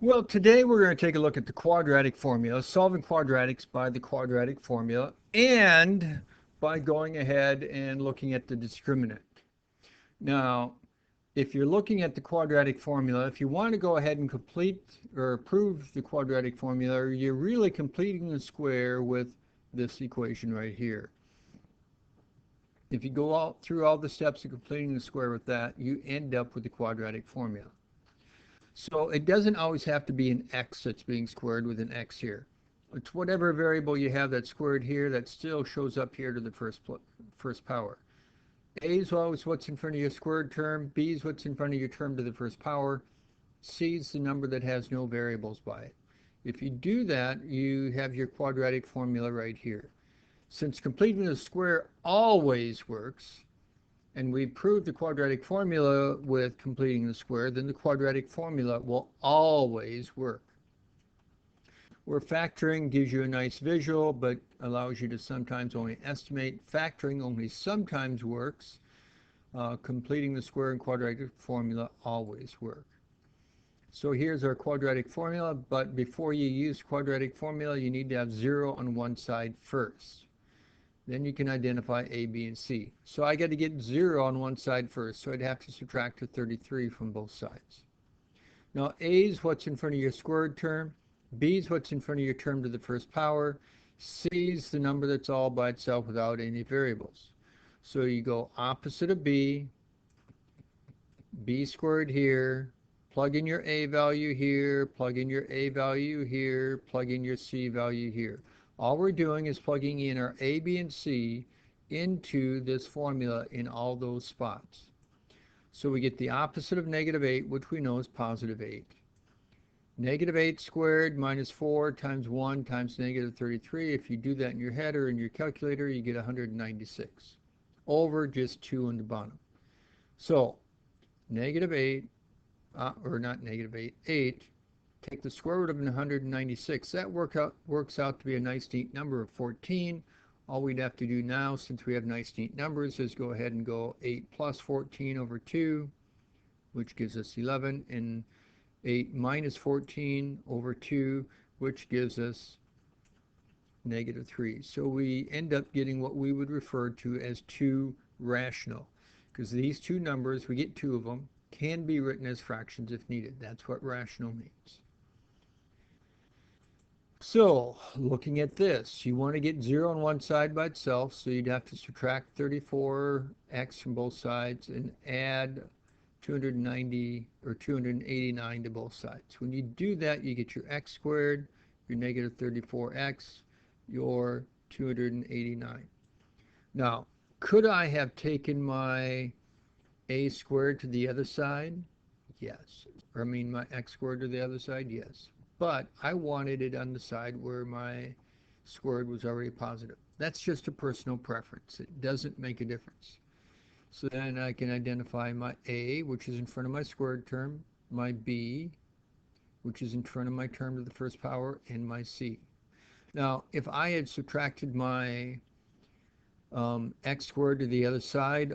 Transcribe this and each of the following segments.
Well, today we're going to take a look at the quadratic formula, solving quadratics by the quadratic formula, and by going ahead and looking at the discriminant. Now, if you're looking at the quadratic formula, if you want to go ahead and complete or prove the quadratic formula, you're really completing the square with this equation right here. If you go through all the steps of completing the square with that, you end up with the quadratic formula. So it doesn't always have to be an x that's being squared with an x here. It's whatever variable you have that's squared here that still shows up here to the first power. A is always what's in front of your squared term. B is what's in front of your term to the first power. C is the number that has no variables by it. If you do that, you have your quadratic formula right here. Since completing the square always works, and we proved the quadratic formula with completing the square, then the quadratic formula will always work. Where factoring gives you a nice visual, but allows you to sometimes only estimate. Factoring only sometimes works. Completing the square and quadratic formula always work. So here's our quadratic formula, but before you use quadratic formula, you need to have 0 on one side first. Then you can identify A, B, and C. So I got to get 0 on one side first, so I'd have to subtract a 33 from both sides. Now A is what's in front of your squared term, B is what's in front of your term to the first power, C is the number that's all by itself without any variables. So you go opposite of B, B squared here, plug in your A value here, plug in your A value here, plug in your C value here. All we're doing is plugging in our A, B, and C into this formula in all those spots. So we get the opposite of negative 8, which we know is positive 8. Negative 8 squared minus 4 times 1 times negative 33. If you do that in your head or in your calculator, you get 196 over just 2 on the bottom. So negative 8, or not negative 8, 8. Take the square root of 196. That works out to be a nice neat number of 14. All we'd have to do now, since we have nice neat numbers, is go ahead and go 8 plus 14 over 2, which gives us 11, and 8 minus 14 over 2, which gives us negative 3. So we end up getting what we would refer to as 2 rational, because these two numbers, we get 2 of them, can be written as fractions if needed. That's what rational means. So, looking at this, you want to get 0 on one side by itself, so you'd have to subtract 34x from both sides and add 290 or 289 to both sides. When you do that, you get your x squared, your negative 34x, your 289. Now, could I have taken my a squared to the other side? Yes. Or I mean my x squared to the other side? Yes. But I wanted it on the side where my squared was already positive. That's just a personal preference. It doesn't make a difference. So then I can identify my A, which is in front of my squared term, my B, which is in front of my term to the first power, and my C. Now, if I had subtracted my x squared to the other side,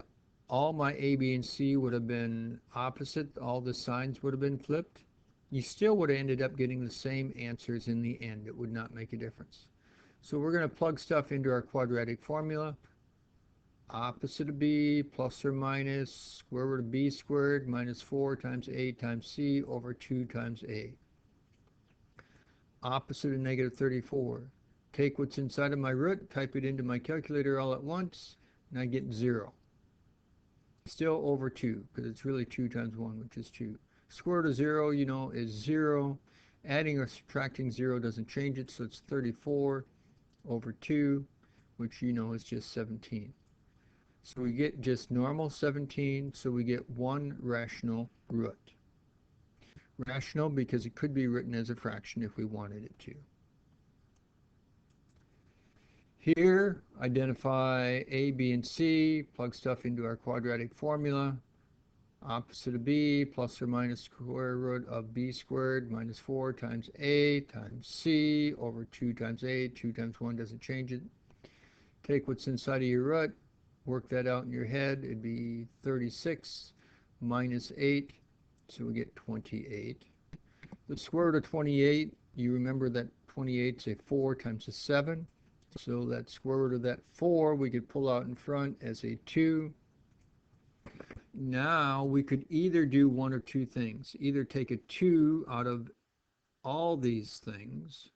all my A, B, and C would have been opposite. All the signs would have been flipped. You still would have ended up getting the same answers in the end. It would not make a difference. So we're going to plug stuff into our quadratic formula. Opposite of B plus or minus square root of B squared minus 4 times A times C over 2 times A. Opposite of negative 34. Take what's inside of my root, type it into my calculator all at once, and I get 0. Still over 2, because it's really 2 times 1, which is 2. Square root of 0, you know, is 0. Adding or subtracting 0 doesn't change it, so it's 34 over 2, which you know is just 17. So we get just normal 17, so we get one rational root. Rational because it could be written as a fraction if we wanted it to. Here, identify A, B, and C, plug stuff into our quadratic formula. Opposite of B plus or minus square root of B squared minus 4 times A times C over 2 times A. 2 times 1 doesn't change it. Take what's inside of your root, work that out in your head. It'd be 36 minus 8, so we get 28. The square root of 28, you remember that 28 is a 4 times a 7. So that square root of that 4 we could pull out in front as a 2. Now we could either do one or two things. Either take a 2 out of all these things,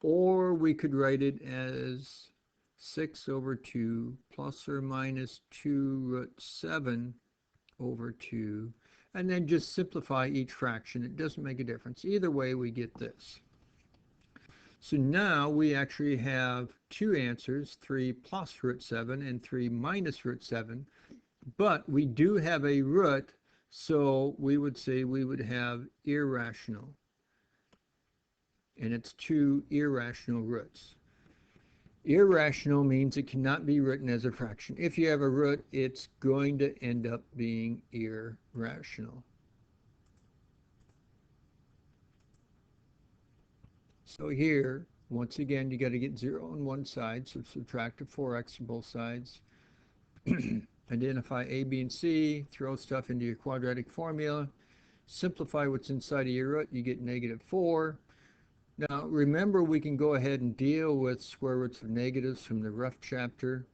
or we could write it as 6 over 2 plus or minus 2 root 7 over 2, and then just simplify each fraction. It doesn't make a difference. Either way, we get this. So now we actually have two answers, 3 plus root 7 and 3 minus root 7, but we do have a root, so we would say we would have irrational, and it's two irrational roots. Irrational means it cannot be written as a fraction. If you have a root, it's going to end up being irrational. So here, once again, you got to get 0 on one side, so subtract a 4x from both sides. Identify a, b, and c, throw stuff into your quadratic formula, simplify what's inside of your root, you get negative 4. Now remember, we can go ahead and deal with square roots of negatives from the rough chapter.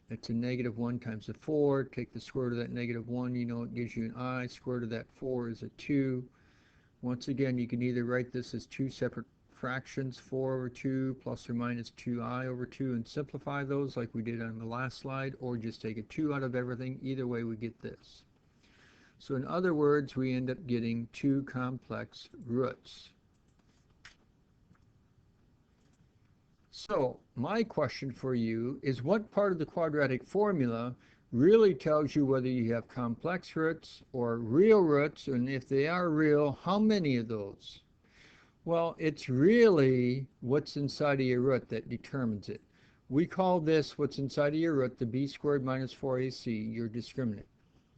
It's a negative 1 times a 4. Take the square root of that negative 1, you know it gives you an I. Square root of that 4 is a 2. Once again, you can either write this as two separate fractions, 4 over 2 plus or minus 2i over 2, and simplify those like we did on the last slide, or just take a 2 out of everything. Either way, we get this. So in other words, we end up getting two complex roots. So my question for you is, what part of the quadratic formula really tells you whether you have complex roots or real roots, and if they are real, how many of those? Well, it's really what's inside of your root that determines it. We call this what's inside of your root the b squared minus 4ac, your discriminant.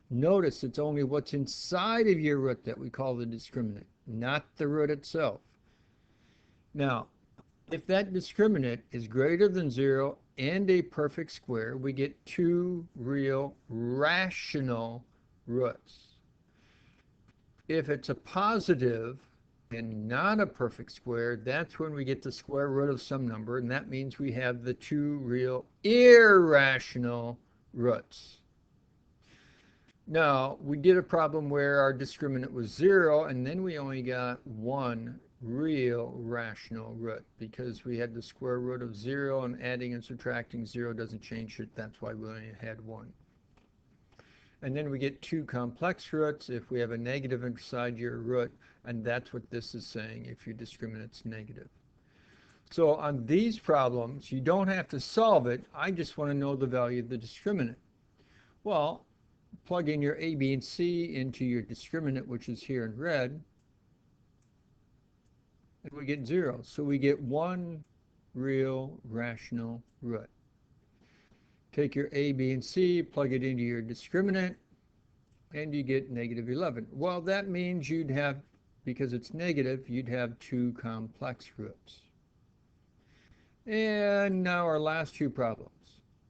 Notice it's only what's inside of your root that we call the discriminant, not the root itself. Now, if that discriminant is greater than 0 and a perfect square, we get two real rational roots. If it's a positive and not a perfect square, that's when we get the square root of some number, and that means we have the two real irrational roots. Now, we did a problem where our discriminant was 0, and then we only got one real rational root because we had the square root of 0, and adding and subtracting 0 doesn't change it. That's why we only had one. And then we get two complex roots if we have a negative inside your root, and that's what this is saying if your discriminant's negative. So on these problems, you don't have to solve it. I just want to know the value of the discriminant. Well, plug in your a, b, and c into your discriminant, which is here in red, and we get 0. So we get one real rational root. Take your a, b, and c, plug it into your discriminant, and you get negative 11. Well, that means you'd have, because it's negative, you'd have two complex roots. And now our last two problems.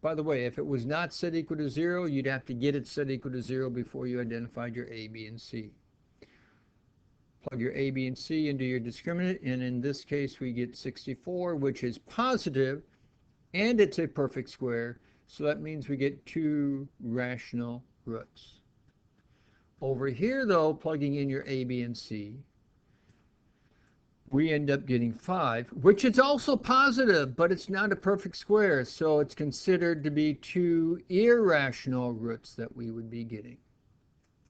By the way, if it was not set equal to 0, you'd have to get it set equal to 0 before you identified your a, b, and c. Plug your a, b, and c into your discriminant, and in this case we get 64, which is positive, and it's a perfect square, so that means we get two rational roots. Over here, though, plugging in your a, b, and c, we end up getting 5, which is also positive, but it's not a perfect square, so it's considered to be two irrational roots that we would be getting.